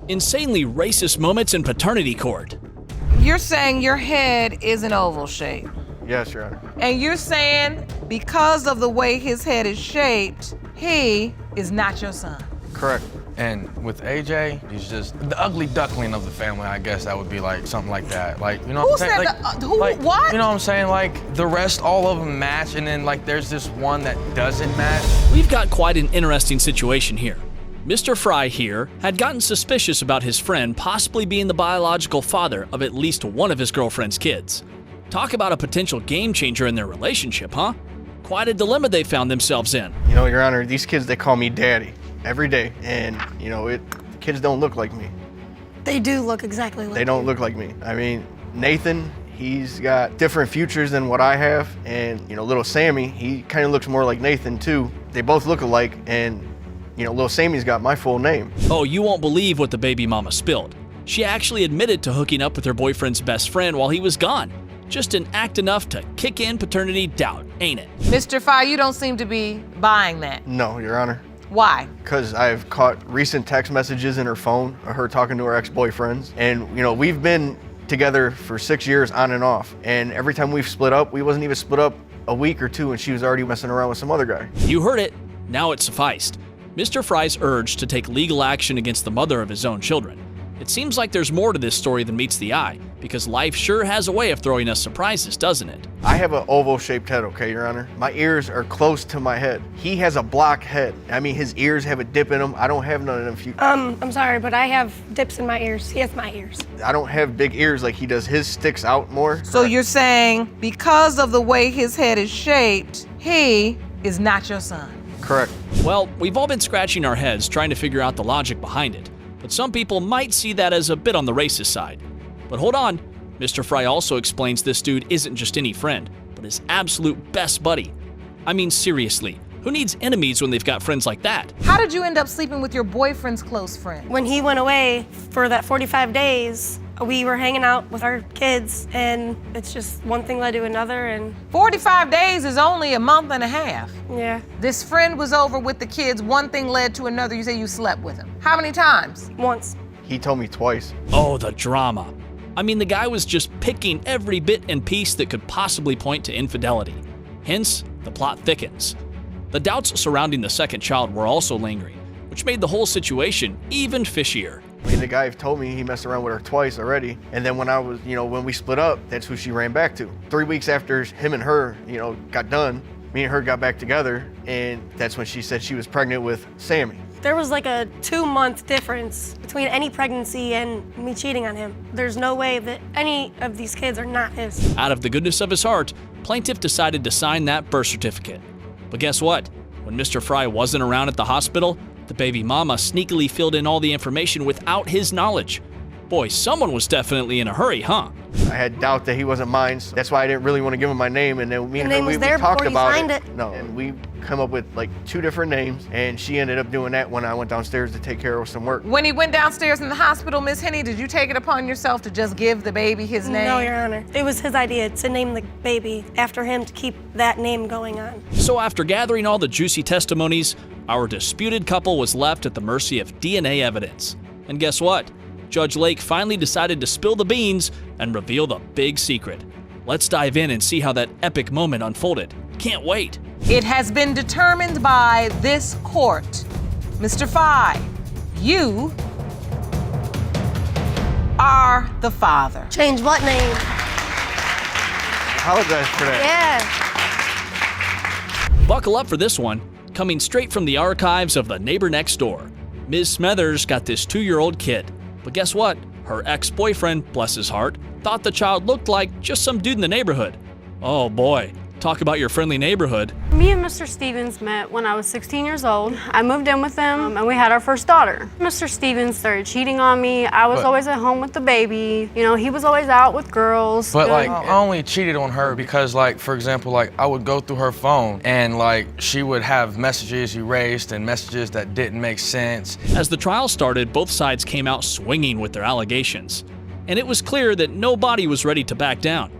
Insanely racist moments in paternity court. You're saying your head is an oval shape. Yes, Your Honor. And you're saying because of the way his head is shaped, he is not your son. Correct. And with AJ, he's just the ugly duckling of the family, I guess that would be like something like that. Like, you know Who what I'm saying? said Like, who, like, what? You know what I'm saying? Like, the rest, all of them match, and then like there's this one that doesn't match. We've got quite an interesting situation here. Mr. Fry here had gotten suspicious about his friend possibly being the biological father of at least one of his girlfriend's kids. Talk about a potential game changer in their relationship, huh? Quite a dilemma they found themselves in. You know, Your Honor, these kids, they call me daddy every day. And, you know, the kids don't look like me. They do look exactly like They don't look like me. I mean, Nathan, he's got different features than what I have. And, you know, little Sammy, he kind of looks more like Nathan too. They both look alike. And, you know, little Sammy's got my full name. Oh, you won't believe what the baby mama spilled. She actually admitted to hooking up with her boyfriend's best friend while he was gone. Just an act enough to kick in paternity doubt, ain't it? Mr. Fry, you don't seem to be buying that. No, Your Honor. Why? Because I've caught recent text messages in her phone of her talking to her ex-boyfriends. And, you know, we've been together for 6 years on and off. And every time we've split up, we wasn't even split up a week or two and she was already messing around with some other guy. You heard it. Now it sufficed. Mr. Fry's urge to take legal action against the mother of his own children. It seems like there's more to this story than meets the eye, because life sure has a way of throwing us surprises, doesn't it? I have an oval-shaped head, okay, Your Honor? My ears are close to my head. He has a block head. I mean, his ears have a dip in them. I don't have none of them. I'm sorry, but I have dips in my ears. He has my ears. I don't have big ears like he does. His sticks out more. So you're saying because of the way his head is shaped, he is not your son. Correct. Well, we've all been scratching our heads trying to figure out the logic behind it, but some people might see that as a bit on the racist side. But hold on, Mr. Fry also explains this dude isn't just any friend, but his absolute best buddy. I mean, seriously, who needs enemies when they've got friends like that? How did you end up sleeping with your boyfriend's close friend? When he went away for that 45 days, we were hanging out with our kids, and it's just one thing led to another, and 45 days is only a month and a half. yeah, This friend was over with the kids, one thing led to another. You say you slept with him. How many times? once. He told me twice. Oh, the drama. I mean, the guy was just picking every bit and piece that could possibly point to infidelity. Hence, the plot thickens. The doubts surrounding the second child were also lingering, which made the whole situation even fishier. I mean, the guy told me he messed around with her twice already. And then when we split up, that's who she ran back to. 3 weeks after him and her, got done, me and her got back together. And that's when she said she was pregnant with Sammy. There was like a 2-month difference between any pregnancy and me cheating on him. There's no way that any of these kids are not his. Out of the goodness of his heart, plaintiff decided to sign that birth certificate. But guess what? When Mr. Fry wasn't around at the hospital, the baby mama sneakily filled in all the information without his knowledge. Boy, someone was definitely in a hurry, huh? I had doubt that he wasn't mine, so that's why I didn't really want to give him my name. And then me and Your her, name we was there talked before you about signed it. it. No, and we come up with like 2 different names, and she ended up doing that when I went downstairs to take care of some work. When he went downstairs in the hospital, Miss Henny, did you take it upon yourself to just give the baby his name? No, Your Honor. It was his idea to name the baby after him to keep that name going on. So after gathering all the juicy testimonies, our disputed couple was left at the mercy of DNA evidence. And guess what? Judge Lake finally decided to spill the beans and reveal the big secret. Let's dive in and see how that epic moment unfolded. Can't wait. It has been determined by this court. Mr. Fry, you are the father. Change what name? Apologize for that. Yeah. Buckle up for this one. Coming straight from the archives of The Neighbor Next Door, Ms. Smethers got this 2-year-old kid. But guess what? Her ex-boyfriend, bless his heart, thought the child looked like just some dude in the neighborhood. Oh boy, talk about your friendly neighborhood. Me and Mr. Stevens met when I was 16 years old. I moved in with him and we had our first daughter. Mr. Stevens started cheating on me. I was always at home with the baby. You know, he was always out with girls. But like, I only cheated on her because like, for example, like I would go through her phone and like she would have messages erased and messages that didn't make sense. As the trial started, both sides came out swinging with their allegations. And it was clear that nobody was ready to back down.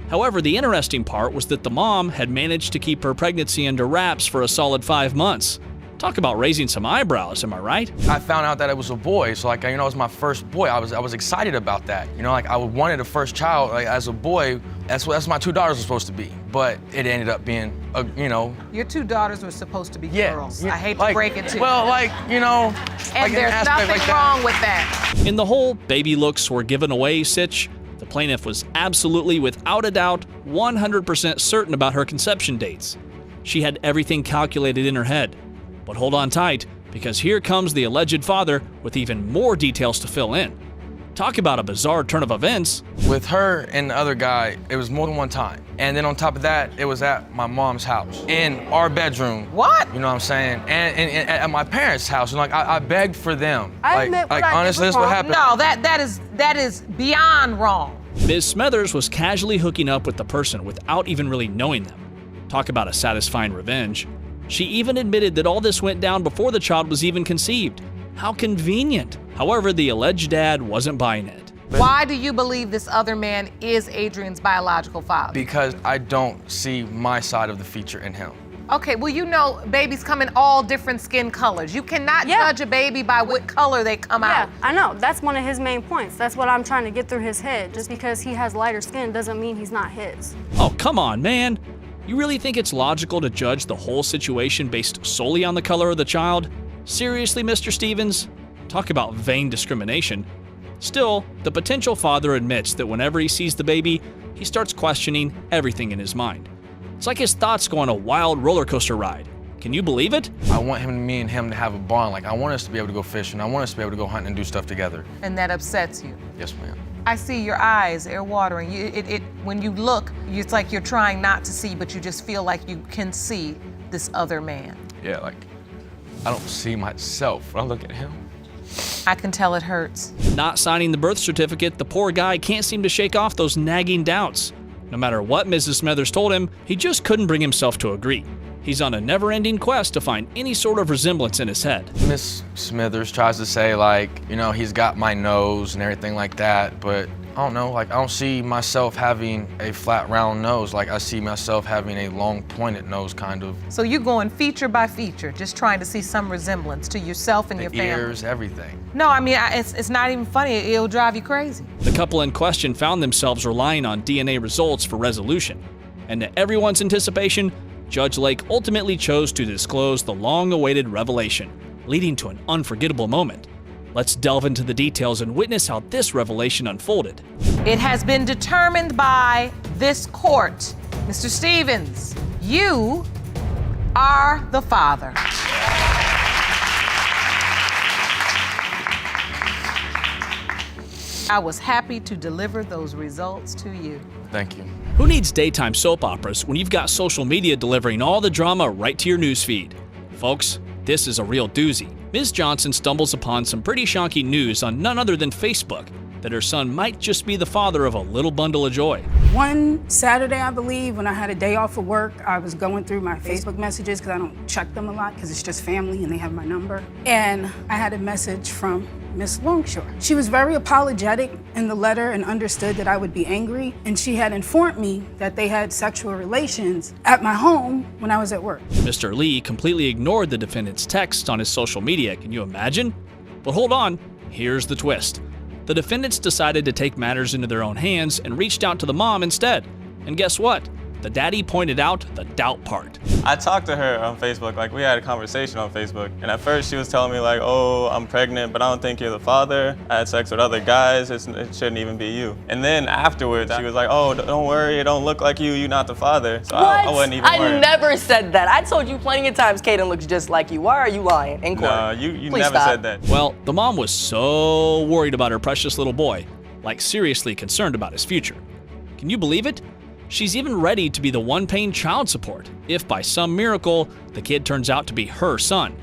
However, the interesting part was that the mom had managed to keep her pregnancy under wraps for a solid 5 months. Talk about raising some eyebrows, am I right? I found out that it was a boy, so like, you know, it was my first boy. I was excited about that. You know, like I wanted a first child, like as a boy. That's my 2 daughters were supposed to be, but it ended up being, you know. Your 2 daughters were supposed to be Yeah, girls. yeah, I hate like, to break it to you. Well, like, you know, and like there's an aspect nothing like wrong with that. In the whole baby looks were given away sitch, the plaintiff was absolutely, without a doubt, 100% certain about her conception dates. She had everything calculated in her head. But hold on tight, because here comes the alleged father with even more details to fill in. Talk about a bizarre turn of events. With her and the other guy, it was more than one time. And then on top of that, it was at my mom's house, in our bedroom. What? You know what I'm saying? And at my parents' house. And like, I begged for them. I admit what I did honestly, was that's what wrong. happened. No, that is beyond wrong. Ms. Smethers was casually hooking up with the person without even really knowing them. Talk about a satisfying revenge. She even admitted that all this went down before the child was even conceived. How convenient. However, the alleged dad wasn't buying it. Why do you believe this other man is Adrian's biological father? Because I don't see my side of the feature in him. Okay, well, you know babies come in all different skin colors. You cannot judge a baby by what color they come Yeah, out. I know. That's one of his main points. That's what I'm trying to get through his head. Just because he has lighter skin doesn't mean he's not his. Oh, come on, man. You really think it's logical to judge the whole situation based solely on the color of the child? Seriously, Mr. Stevens? Talk about vain discrimination. Still, the potential father admits that whenever he sees the baby, he starts questioning everything in his mind. It's like his thoughts go on a wild roller coaster ride. Can you believe it? I want me and him to have a bond. Like, I want us to be able to go fishing. I want us to be able to go hunting and do stuff together. And that upsets you. Yes, ma'am. I see your eyes, they're watering. When you look, it's like you're trying not to see, but you just feel like you can see this other man. Yeah, like, I don't see myself when I look at him. I can tell it hurts. Not signing the birth certificate, the poor guy can't seem to shake off those nagging doubts. No matter what Mrs. Smethers told him, he just couldn't bring himself to agree. He's on a never-ending quest to find any sort of resemblance in his head. Miss Smithers tries to say, like, you know, he's got my nose and everything like that, but I don't know, like, I don't see myself having a flat, round nose. Like, I see myself having a long, pointed nose, kind of. So you're going feature by feature, just trying to see some resemblance to yourself and your The family. ears, everything. No, I mean, it's not even funny. It'll drive you crazy. The couple in question found themselves relying on DNA results for resolution. And to everyone's anticipation, Judge Lake ultimately chose to disclose the long-awaited revelation, leading to an unforgettable moment. Let's delve into the details and witness how this revelation unfolded. It has been determined by this court. Mr. Stevens, you are the father. I was happy to deliver those results to you. Thank you. Who needs daytime soap operas when you've got social media delivering all the drama right to your newsfeed? Folks, this is a real doozy. Ms. Johnson stumbles upon some pretty shocking news on none other than Facebook that her son might just be the father of a little bundle of joy. One Saturday, I believe, when I had a day off of work, I was going through my Facebook messages because I don't check them a lot because it's just family and they have my number. And I had a message from Miss Longshore. She was very apologetic in the letter and understood that I would be angry. And she had informed me that they had sexual relations at my home when I was at work. Mr. Lee completely ignored the defendant's text on his social media. Can you imagine? But hold on, here's the twist. The defendants decided to take matters into their own hands and reached out to the mom instead. And guess what? The daddy pointed out the doubt part. I talked to her on Facebook, like we had a conversation on Facebook. And at first she was telling me like, oh, I'm pregnant, but I don't think you're the father. I had sex with other guys, it shouldn't even be you. And then afterwards she was like, oh, don't worry, it don't look like you, you're not the father. So I wasn't even worried. I never said that. I told you plenty of times Kaden looks just like you. Why are you lying in court? No, you Please never stop. said that. Well, the mom was so worried about her precious little boy, like seriously concerned about his future. Can you believe it? She's even ready to be the one paying child support if by some miracle the kid turns out to be her son.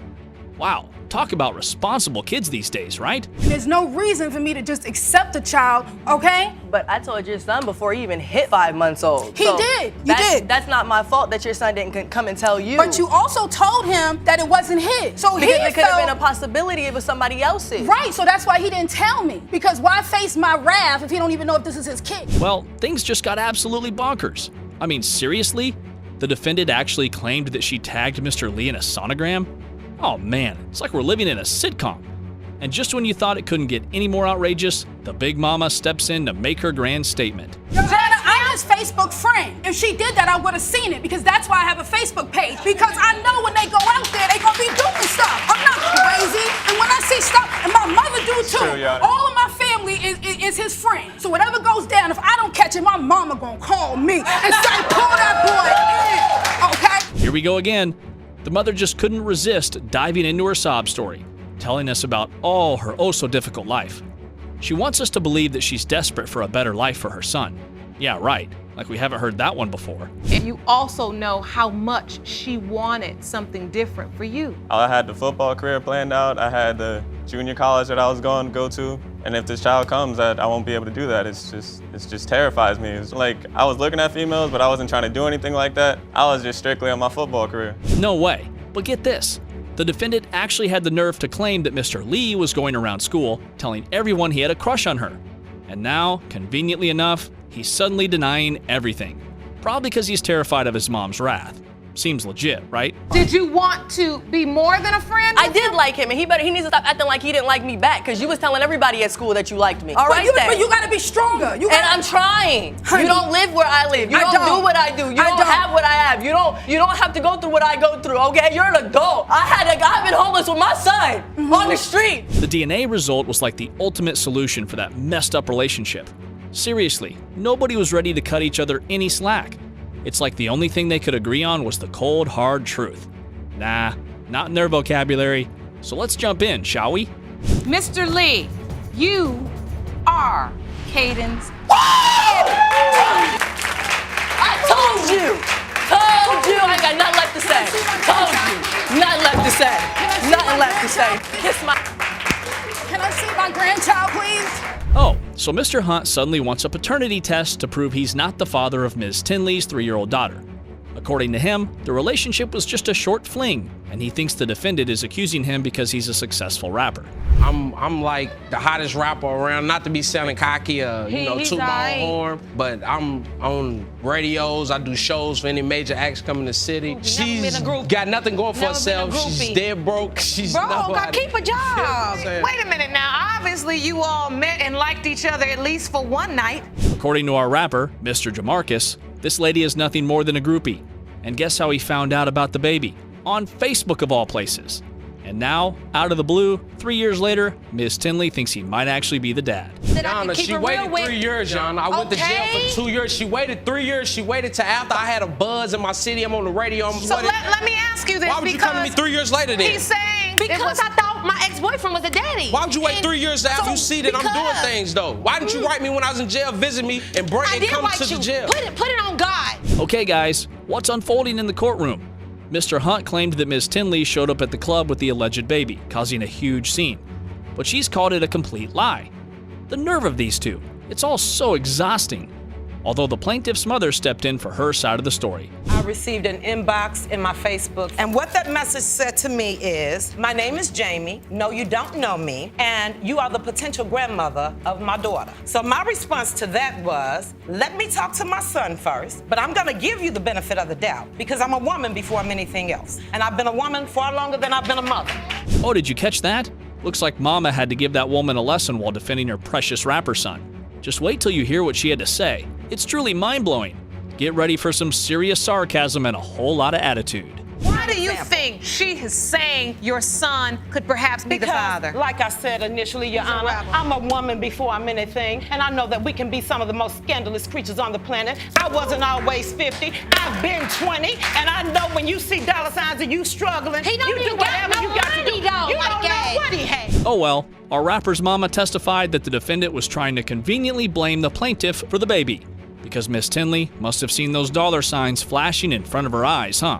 Wow, talk about responsible kids these days, right? There's no reason for me to just accept a child, okay? But I told your son before he even hit 5 months old. He did. You did. That's not my fault that your son didn't come and tell you. But you also told him that it wasn't his. So because he it could have felt, been a possibility it was somebody else's. right, so that's why he didn't tell me. Because why face my wrath if he don't even know if this is his kid? Well, things just got absolutely bonkers. I mean, seriously? The defendant actually claimed that she tagged Mr. Lee in a sonogram? Oh man, it's like we're living in a sitcom. And just when you thought it couldn't get any more outrageous, the big mama steps in to make her grand statement. Jana, I'm his Facebook friend. If she did that, I would have seen it because that's why I have a Facebook page. Because I know when they go out there, they gonna be doing stuff. I'm not crazy. And when I see stuff, and my mother do too, true, yeah. all of my family is his friend. So whatever goes down, if I don't catch it, my mama gonna call me and say, pull that boy in, okay? Here we go again. The mother just couldn't resist diving into her sob story, telling us about all her oh-so-difficult life. She wants us to believe that she's desperate for a better life for her son. Yeah, right, like we haven't heard that one before. And you also know how much she wanted something different for you. I had the football career planned out. I had the junior college that I was going to go to. And if this child comes, that I won't be able to do that. It just terrifies me. It's like I was looking at females, but I wasn't trying to do anything like that. I was just strictly on my football career. No way. But get this. The defendant actually had the nerve to claim that Mr. Lee was going around school telling everyone he had a crush on her. And now, conveniently enough, he's suddenly denying everything. Probably because he's terrified of his mom's wrath. Seems legit, right? Did you want to be more than a friend? I did like him, and he needs to stop acting like he didn't like me back, because you was telling everybody at school that you liked me. All right, But you gotta be stronger. And I'm trying. Honey, you don't live where I live. You don't do what I do. You don't have what I have. You don't have to go through what I go through, okay? You're an adult. I've been homeless with my son on the street. The DNA result was like the ultimate solution for that messed up relationship. Seriously, nobody was ready to cut each other any slack. It's like the only thing they could agree on was the cold, hard truth. Nah, not in their vocabulary. So let's jump in, shall we? Mr. Lee, you are Caden's. I told you. I got nothing left to say. Told you. Nothing left to say. Nothing left to say. Kiss my. Can I see my grandchild, please? Oh, so Mr. Hunt suddenly wants a paternity test to prove he's not the father of Ms. Tinley's 3-year-old daughter. According to him, the relationship was just a short fling, and he thinks the defendant is accusing him because he's a successful rapper. I'm like the hottest rapper around, not to be sounding cocky or, toot my own horn, but I'm on radios, I do shows for any major acts coming to the city. She's got nothing going for herself, she's dead broke, she's nobody. Keep a job. Wait a minute now, obviously you all met and liked each other at least for one night. According to our rapper, Mr. Jamarcus, this lady is nothing more than a groupie. And guess how he found out about the baby? On Facebook of all places. And now, out of the blue, 3 years later, Ms. Tinley thinks he might actually be the dad. Jana, she waited 3 years, Jana. I went to jail for 2 years. She waited 3 years. She waited till after I had a buzz in my city. I'm on the radio. So let me ask you this. Why would you come to me 3 years later then? He's saying because I thought my ex-boyfriend was a daddy. Why would you wait 3 years after you see that I'm doing things though? Why didn't you write me when I was in jail, visit me, and come to the jail? Put it on God. Okay, guys, what's unfolding in the courtroom? Mr. Hunt claimed that Ms. Tinley showed up at the club with the alleged baby, causing a huge scene. But she's called it a complete lie. The nerve of these two. It's all so exhausting. Although the plaintiff's mother stepped in for her side of the story. I received an inbox in my Facebook, and what that message said to me is, my name is Jamie, no you don't know me, and you are the potential grandmother of my daughter. So my response to that was, let me talk to my son first, but I'm gonna give you the benefit of the doubt, because I'm a woman before I'm anything else. And I've been a woman far longer than I've been a mother. Oh, did you catch that? Looks like Mama had to give that woman a lesson while defending her precious rapper son. Just wait till you hear what she had to say. It's truly mind-blowing. Get ready for some serious sarcasm and a whole lot of attitude. Why do you think she is saying your son could perhaps be the father? Like I said initially, Your Honor, I'm a woman before I'm anything, and I know that we can be some of the most scandalous creatures on the planet. I wasn't always 50, I've been 20, and I know when you see dollar signs and you struggling, he don't you even do whatever got no you got to do. money, though, You like don't that. know what he had. Oh well, our rapper's mama testified that the defendant was trying to conveniently blame the plaintiff for the baby. Because Miss Tinley must have seen those dollar signs flashing in front of her eyes, huh?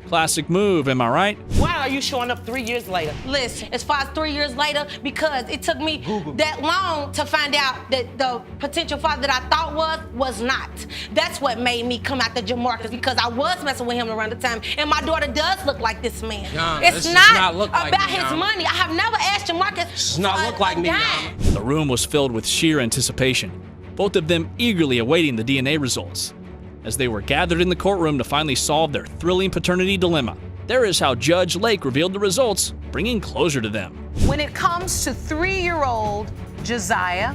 Classic move, am I right? Why are you showing up 3 years later? Listen, as far as 3 years later, because it took me that long to find out that the potential father that I thought was not. That's what made me come out to Jamarcus, because I was messing with him around the time, and my daughter does look like this man. Yana, It's this does not not look like about me, his Yana. money. I have never asked Jamarcus. Does not look like me, Yana. The room was filled with sheer anticipation, both of them eagerly awaiting the DNA results. As they were gathered in the courtroom to finally solve their thrilling paternity dilemma, There is how Judge Lake revealed the results, bringing closure to them. When it comes to 3-year-old Josiah,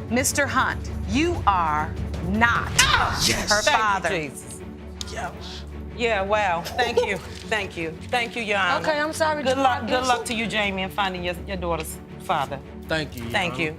Mr. Hunt, you are not her father. Thank you, Jesus. Yeah, wow. Thank you. Thank you. Thank you, Your Honor. Okay, I'm sorry. Good luck to you, Jamie, in finding your daughter's father. Thank you. Your Thank Honor. you.